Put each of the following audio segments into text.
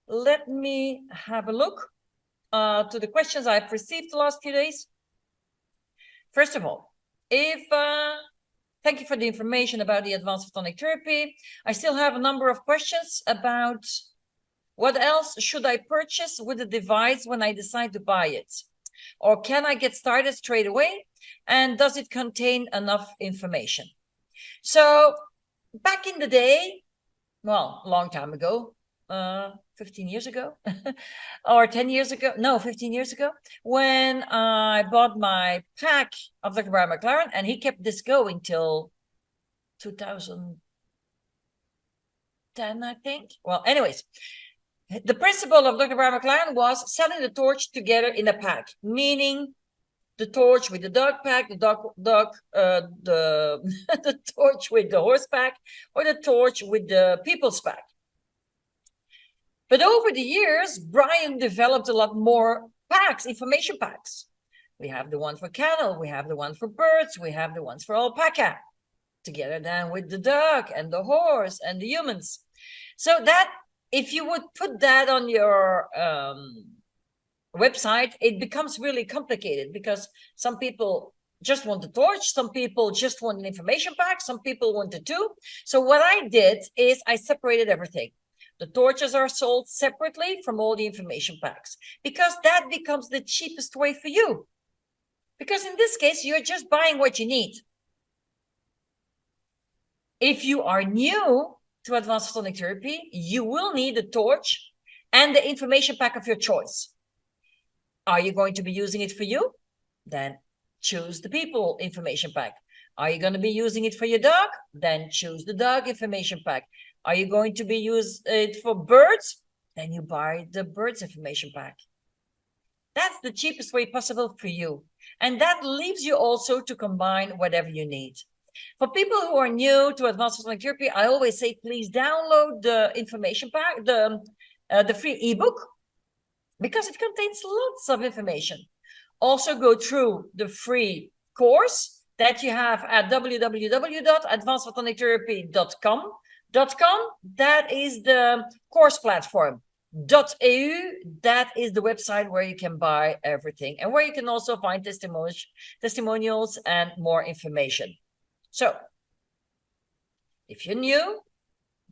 let me have a look to the questions I've received the last few days. First of all, thank you for the information about the advanced photonic therapy. I still have a number of questions about what else should I purchase with the device when I decide to buy it? Or can I get started straight away? And does it contain enough information? So back in the day, well, a long time ago, 15 years ago or 10 years ago, no, 15 years ago, when I bought my pack of Dr. Brian McLaren, and he kept this going till 2010, I think. Well, anyways, the principle of Dr. Brian McLaren was selling the torch together in a pack, meaning the torch with the dog pack, the the torch with the horse pack, or the torch with the people's pack. But over the years, Brian developed a lot more packs, information packs. We have the one for cattle, we have the one for birds, we have the ones for alpaca, together then with the dog and the horse and the humans. So that, if you would put that on your website, it becomes really complicated, because some people just want the torch, some people just want an information pack, some people want the two. So what I did is I separated everything. The torches are sold separately from all the information packs, because that becomes the cheapest way for you. Because in this case, you're just buying what you need. If you are new to advanced photonic therapy, you will need a torch and the information pack of your choice. Are you going to be using it for you? Then choose the people information pack. Are you going to be using it for your dog? Then choose the dog information pack. Are you going to be using it for birds? Then you buy the birds information pack. That's the cheapest way possible for you. And that leaves you also to combine whatever you need. For people who are new to advanced photonic therapy, I always say, please download the information pack, the free ebook, because it contains lots of information. Also go through the free course that you have at www.advancedphotonictherapy.com. That is the course platform. .eu, that is the website where you can buy everything, and where you can also find testimonials and more information. So if you're new,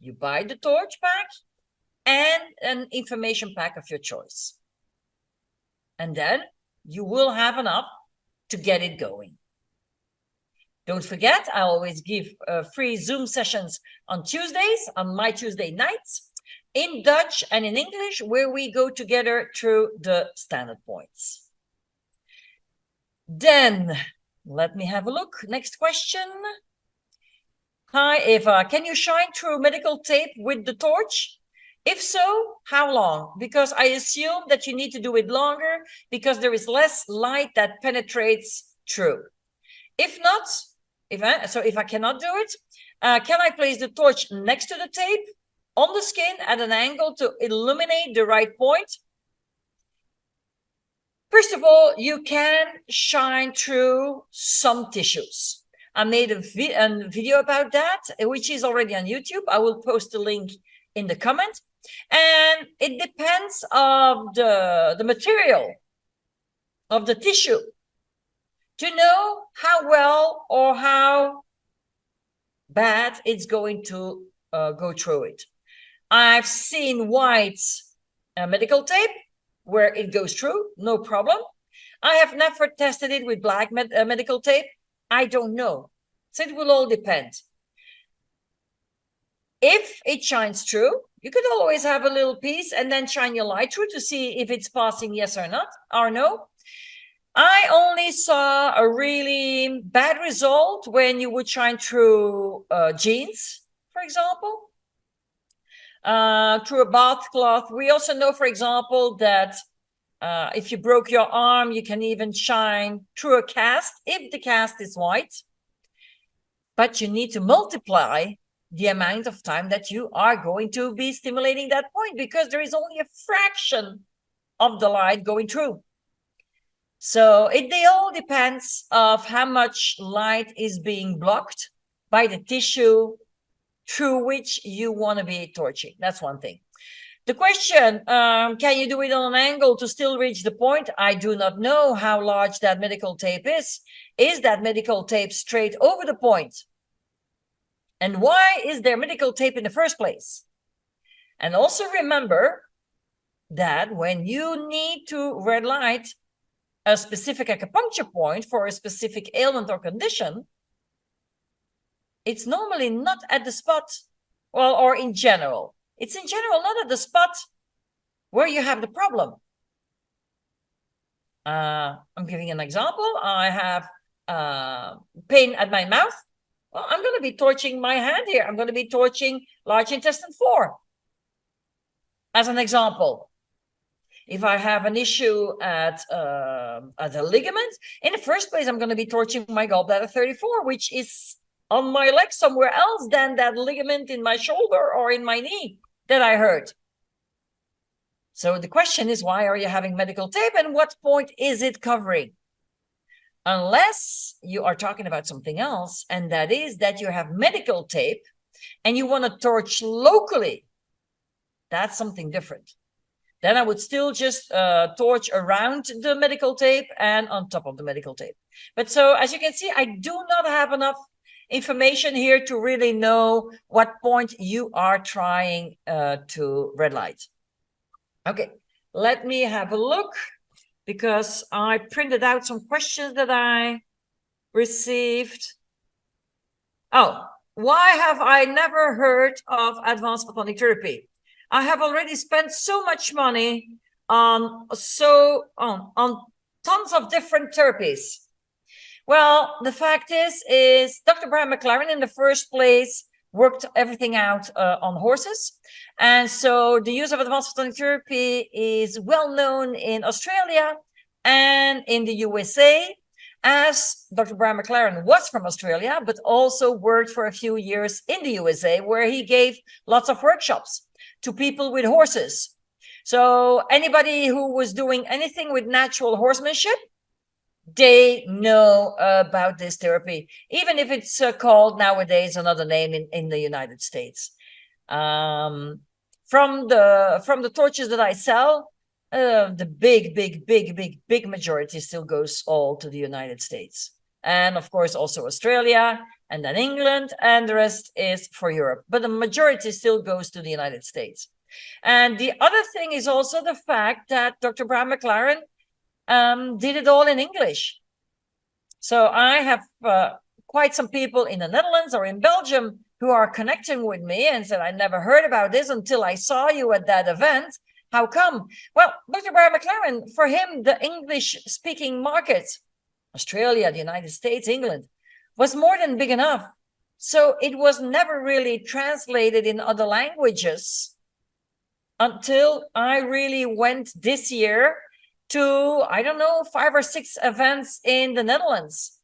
you buy the torch pack and an information pack of your choice, and then you will have enough to get it going. Don't forget, I always give free Zoom sessions on Tuesdays, on my Tuesday nights, in Dutch and in English, where we go together through the standard points. Then, let me have a look. Next question. Hi, Eva. Can you shine through medical tape with the torch? If so, how long? Because I assume that you need to do it longer, because there is less light that penetrates through. If not, if I cannot do it, can I place the torch next to the tape on the skin at an angle to illuminate the right point? First of all, you can shine through some tissues. I made a video about that, which is already on YouTube. I will post the link in the comment. And it depends on the material of the tissue to know how well or how bad it's going to go through it. I've seen white medical tape where it goes through, no problem. I have never tested it with black medical tape. I don't know. So it will all depend. If it shines through, you could always have a little piece and then shine your light through to see if it's passing yes or not, or no. I only saw a really bad result when you would shine through jeans, for example, through a bath cloth. We also know, for example, that if you broke your arm, you can even shine through a cast if the cast is white. But you need to multiply the amount of time that you are going to be stimulating that point, because there is only a fraction of the light going through. So it all depends of how much light is being blocked by the tissue through which you want to be torching. That's one thing. The question, can you do it on an angle to still reach the point? I do not know how large that medical tape is. Is that medical tape straight over the point? And why is there medical tape in the first place? And also remember that when you need to red light a specific acupuncture point for a specific ailment or condition, it's normally not at the spot, well, or in general. It's in general not at the spot where you have the problem. I'm giving an example. I have pain at my mouth. Well, I'm going to be torching my hand here. I'm going to be torching large intestine 4. As an example, if I have an issue at the ligament, in the first place, I'm going to be torching my gallbladder 34, which is on my leg somewhere else than that ligament in my shoulder or in my knee that I hurt. So the question is, why are you having medical tape and what point is it covering? Unless you are talking about something else, and that is that you have medical tape and you want to torch locally. That's something different. Then I would still just torch around the medical tape and on top of the medical tape. But so as you can see, I do not have enough information here to really know what point you are trying to red light. Okay, let me have a look, because I printed out some questions that I received. Oh, why have I never heard of advanced photonic therapy? I have already spent so much money on tons of different therapies. Well, the fact is Dr. Brian McLaren in the first place worked everything out on horses. And so the use of advanced photonic therapy is well known in Australia and in the USA, as Dr. Brian McLaren was from Australia, but also worked for a few years in the USA, where he gave lots of workshops to people with horses. So anybody who was doing anything with natural horsemanship, they know about this therapy, even if it's called nowadays another name in the United States. From the torches that I sell, the big majority still goes all to the United States. And of course, also Australia, and then England, and the rest is for Europe. But the majority still goes to the United States. And the other thing is also the fact that Dr. Brian McLaren did it all in English. So I have quite some people in the Netherlands or in Belgium who are connecting with me and said, I never heard about this until I saw you at that event. How come? Well, Dr. Brian McLaren, for him, the English-speaking market, Australia, the United States, England, was more than big enough. So it was never really translated in other languages until I really went this year to, I don't know, 5 or 6 events in the Netherlands.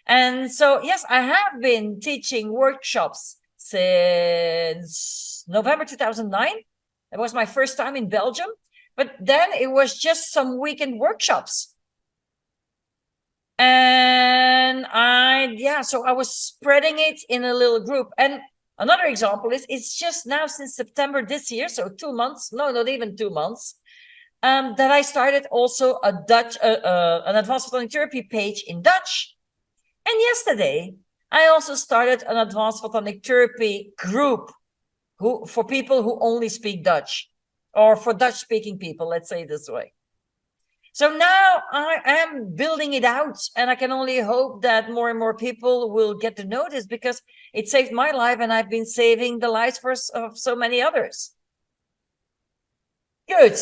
And so, yes, I have been teaching workshops since November 2009. It was my first time in Belgium, but then it was just some weekend workshops. And so I was spreading it in a little group. And another example is, it's just now since September this year, so 2 months, no, not even 2 months, that I started also an advanced photonic therapy page in Dutch. And yesterday, I also started an advanced photonic therapy group for people who only speak Dutch, or for Dutch-speaking people, let's say it this way. So now I am building it out, and I can only hope that more and more people will get to know this, because it saved my life, and I've been saving the lives of so many others. Good.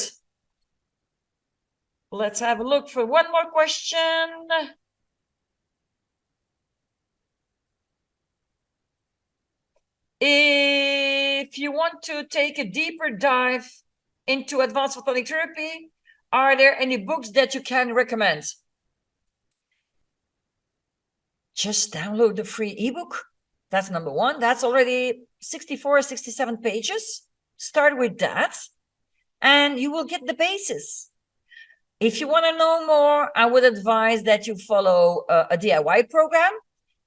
Let's have a look for one more question. If you want to take a deeper dive into advanced photonic therapy, are there any books that you can recommend? Just download the free ebook. That's number one. That's already 64, 67 pages. Start with that, and you will get the basis. If you want to know more, I would advise that you follow a DIY program.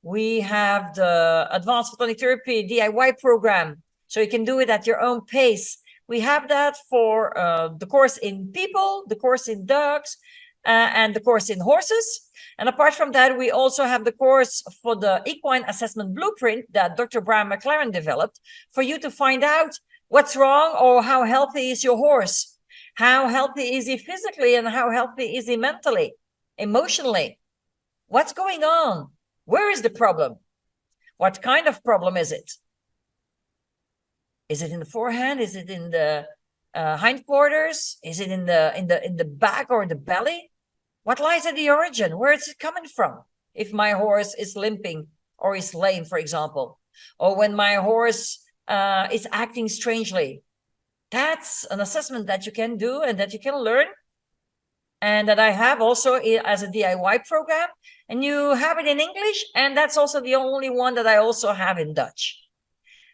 We have the Advanced Photonic Therapy DIY program, so you can do it at your own pace We have that for the course in people, the course in dogs, and the course in horses. And apart from that, we also have the course for the equine assessment blueprint that Dr. Brian McLaren developed for you to find out what's wrong or how healthy is your horse. How healthy is he physically and how healthy is he mentally, emotionally? What's going on? Where is the problem? What kind of problem is it? Is it in the forehand? Is it in the hindquarters? Is it in the back or the belly? What lies at the origin? Where is it coming from? If my horse is limping or is lame, for example, or when my horse is acting strangely, that's an assessment that you can do and that you can learn, and that I have also as a DIY program, and you have it in English, and that's also the only one that I also have in Dutch.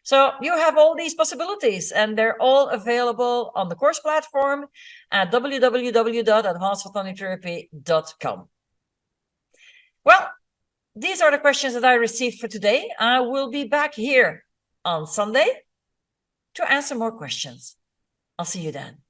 So you have all these possibilities, and they're all available on the course platform at www.advancedphotonictherapy.com. Well, these are the questions that I received for today. I will be back here on Sunday to answer more questions. I'll see you then.